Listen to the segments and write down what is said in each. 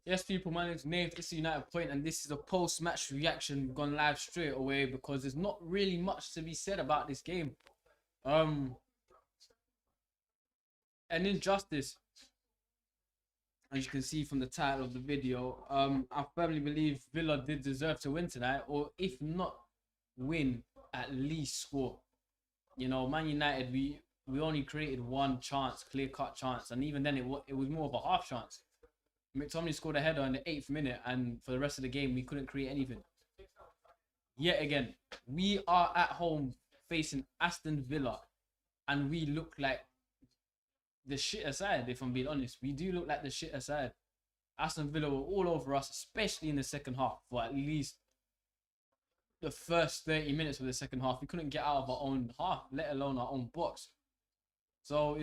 Yes, people, my name's Nate. This is United Point, and this is a post-match reaction gone live straight away because there's not really much to be said about this game. Um, an injustice, as you can see from the title of the video. I firmly believe Villa did deserve to win tonight, or if not win, at least score. You know, Man United, we only created one chance, clear-cut chance, and even then it was more of a half chance. McTominay scored a header in the 8th minute, and for the rest of the game, we couldn't create anything. Yet again, we are at home facing Aston Villa, and we look like the shit aside, if I'm being honest. We do look like the shit aside. Aston Villa were all over us, especially in the second half, for at least the first 30 minutes of the second half. We couldn't get out of our own half, let alone our own box. So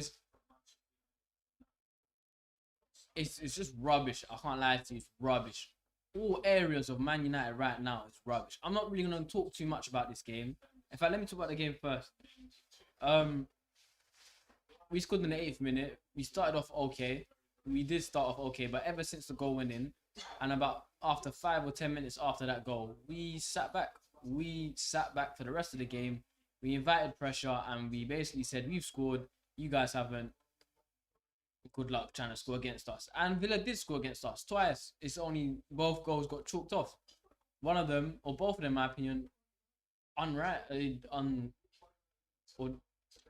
it's just rubbish. I can't lie to you, it's rubbish. All areas of Man United right now is rubbish. I'm not really going to talk too much about this game. In fact, let me talk about the game first. We scored in the 8th minute. We started off okay. We did start off okay, but ever since the goal went in, and about after 5 or 10 minutes after that goal, we sat back. We sat back for the rest of the game. We invited pressure, and we basically said, we've scored, you guys haven't. Good luck trying to score against us. And Villa did score against us twice. It's only both goals got chalked off. One of them, or both of them, in my opinion, or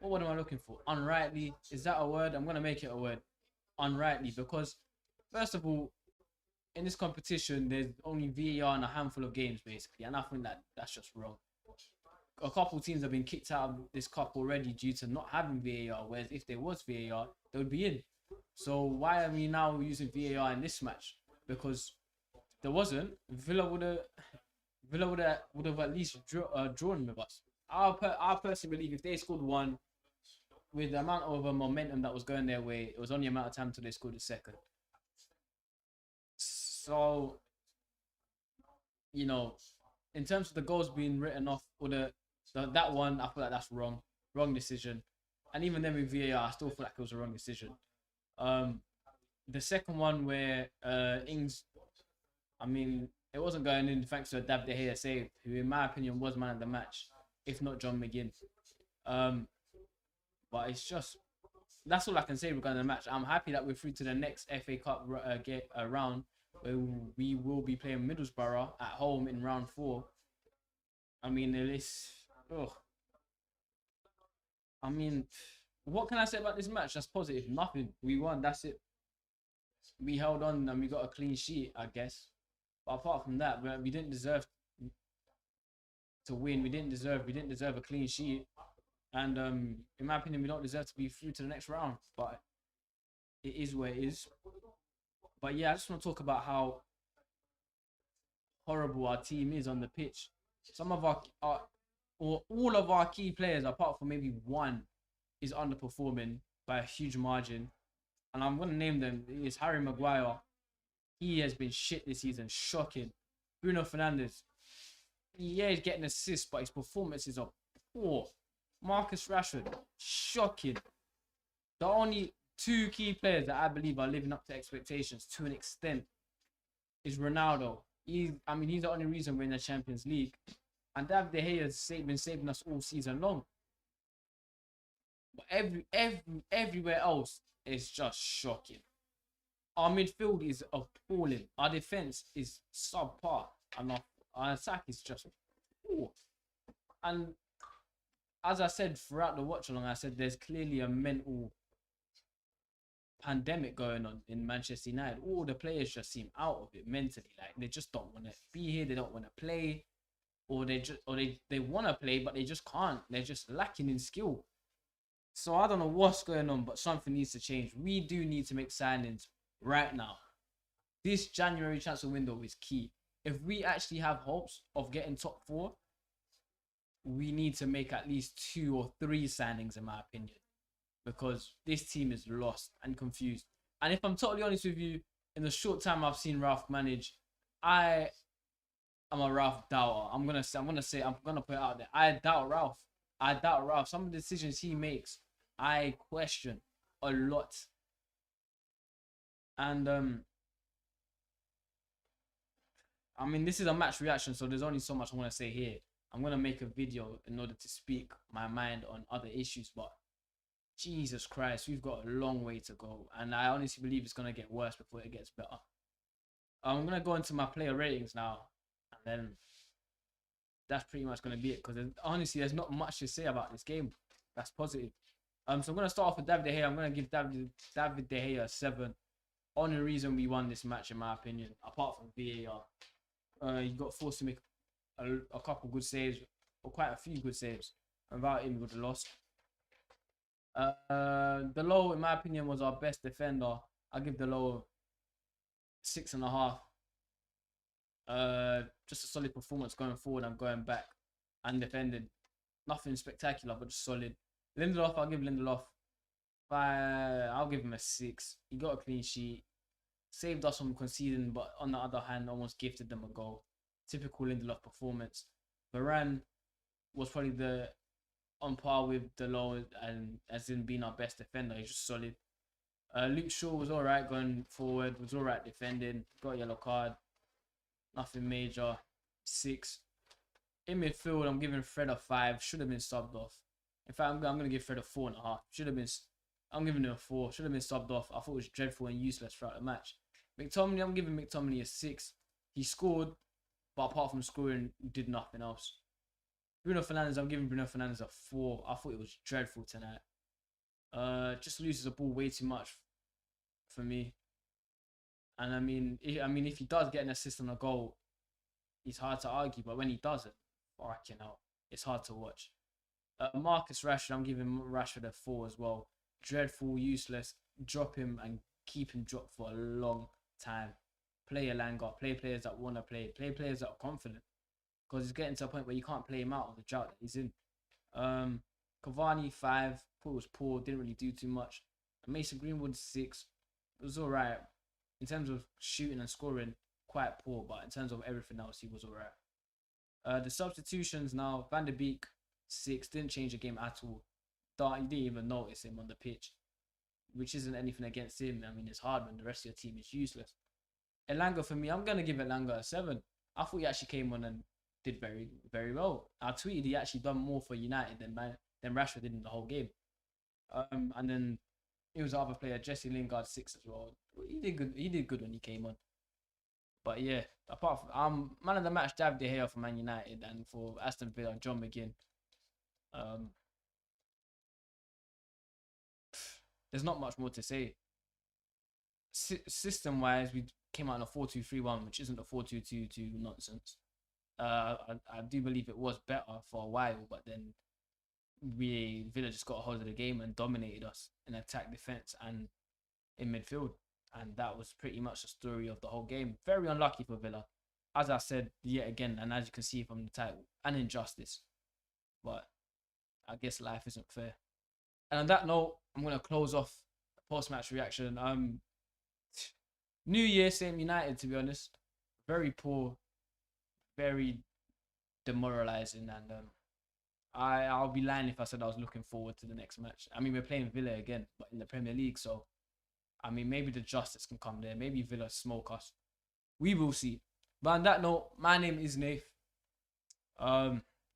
what am I looking for? Unrightly. Is that a word? I'm gonna make it a word. Unrightly, because first of all, in this competition, there's only VAR in a handful of games basically, and I think that's just wrong. A couple teams have been kicked out of this cup already due to not having VAR, whereas if there was VAR, they would be in. So why are we now using VAR in this match? Because there wasn't. Villa would have at least drawn with us. I personally believe if they scored one, with the amount of momentum that was going their way, it was only a matter of time until they scored the second. So, you know, in terms of the goals being written off, or that one, I feel like that's wrong decision. And even then with VAR, I still feel like it was a wrong decision. The second one where Ings, I mean, it wasn't going in thanks to a David De Gea save, who in my opinion was man of the match, if not John McGinn. But it's just, that's all I can say regarding the match. I'm happy that we're through to the next FA Cup round, where we will be playing Middlesbrough at home in round 4. I mean, I mean, what can I say about this match? That's positive. Nothing. We won. That's it. We held on and we got a clean sheet, I guess. But apart from that, we didn't deserve to win. We didn't deserve a clean sheet. And in my opinion, we don't deserve to be through to the next round. But it is what it is. But yeah, I just want to talk about how horrible our team is on the pitch. Some of or all of our key players, apart from maybe one, is underperforming by a huge margin. And I'm going to name them. It's Harry Maguire. He has been shit this season. Shocking. Bruno Fernandes. Yeah, he's getting assists, but his performances are poor. Marcus Rashford. Shocking. The only 2 key players that I believe are living up to expectations to an extent is Ronaldo. He's the only reason we're in the Champions League. And David De Gea has been saving us all season long. But everywhere else is just shocking. Our midfield is appalling. Our defense is subpar. And our attack is just poor. And as I said throughout the watch along, I said there's clearly a mental pandemic going on in Manchester United. All the players just seem out of it mentally. Like they just don't want to be here. They don't want to play, or they want to play, but they just can't. They're just lacking in skill. So I don't know what's going on, but something needs to change. We do need to make signings right now. This January transfer window is key. If we actually have hopes of getting top 4, we need to make at least 2 or 3 signings, in my opinion, because this team is lost and confused. And if I'm totally honest with you, in the short time I've seen Ralph manage, I am a Ralph doubter. I'm gonna put it out there. I doubt Ralph. Some of the decisions he makes, I question a lot. And I mean, this is a match reaction, so there's only so much I want to say here. I'm gonna make a video in order to speak my mind on other issues, but Jesus Christ, we've got a long way to go, and I honestly believe it's gonna get worse before it gets better. I'm gonna go into my player ratings now, and then that's pretty much gonna be it. Because honestly, there's not much to say about this game that's positive. So I'm gonna start off with David De Gea. I'm gonna give David De Gea a 7. Only reason we won this match, in my opinion, apart from VAR, he got forced to make a couple good saves, or quite a few good saves. Without him, we would have lost. The low, in my opinion, was our best defender. I'll give the low 6.5. Just a solid performance going forward and going back and defending. Nothing spectacular, but just solid. Lindelof, I'll give Lindelof 5. I'll give him a 6. He got a clean sheet, saved us from conceding, but on the other hand, almost gifted them a goal. Typical Lindelof performance. Varane was probably on par with the low, and as in being our best defender. He's just solid. Luke Shaw was alright going forward, was alright defending, got a yellow card. Nothing major. 6. In midfield, I'm giving Fred a 5. Should have been subbed off. In fact, I'm gonna give Fred a 4.5. Should have been. I'm giving him a 4. Should have been subbed off. I thought it was dreadful and useless throughout the match. McTominay, I'm giving McTominay a 6. He scored, but apart from scoring, did nothing else. Bruno Fernandes, I'm giving Bruno Fernandes a 4. I thought it was dreadful tonight. Just loses the ball way too much for me. And I mean, if he does get an assist on a goal, it's hard to argue. But when he doesn't, fucking hell, it's hard to watch. Marcus Rashford, I'm giving Rashford a 4 as well. Dreadful, useless. Drop him and keep him dropped for a long time. Play Elanga. Play players that want to play. Play players that are confident. Because it's getting to a point where you can't play him out of the drought that he's in. Cavani 5. Paul was poor. Didn't really do too much. Mason Greenwood 6. It was alright. In terms of shooting and scoring, quite poor. But in terms of everything else, he was alright. The substitutions now. Van der Beek 6. Didn't change the game at all. You didn't even notice him on the pitch. Which isn't anything against him. I mean, it's hard when the rest of your team is useless. Elanga, for me, I'm going to give Elanga a 7. I thought he actually came on and did very, very well. I tweeted he actually done more for United than Rashford did in the whole game. And then it was the other player, Jesse Lingard, 6 as well. He did good. He did good when he came on. But yeah, apart from man of the match, David De Gea for Man United, and for Aston Villa, John McGinn. There's not much more to say. System-wise, we came out in a 4-2-3-1, which isn't a 4-2-2-2 nonsense. I do believe it was better for a while, but then Villa just got a hold of the game and dominated us in attack, defense, and in midfield. And that was pretty much the story of the whole game. Very unlucky for Villa, as I said yet again, and as you can see from the title, an injustice. But I guess life isn't fair. And on that note, I'm gonna close off the post-match reaction. New Year, same United, to be honest. Very poor, very demoralizing, and I'll be lying if I said I was looking forward to the next match. I mean, we're playing Villa again, but in the Premier League, so I mean, maybe the justice can come there. Maybe Villa smoke us. We will see. But on that note, my name is Nath.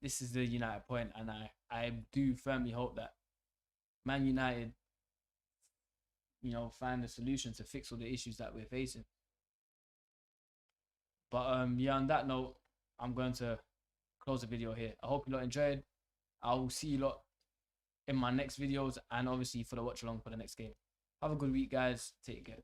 This is the United Point, and I do firmly hope that Man United, find a solution to fix all the issues that we're facing. But yeah, on that note, I'm going to close the video here. I hope you lot enjoyed. I will see you lot in my next videos, and obviously for the watch along for the next game. Have a good week, guys. Take care.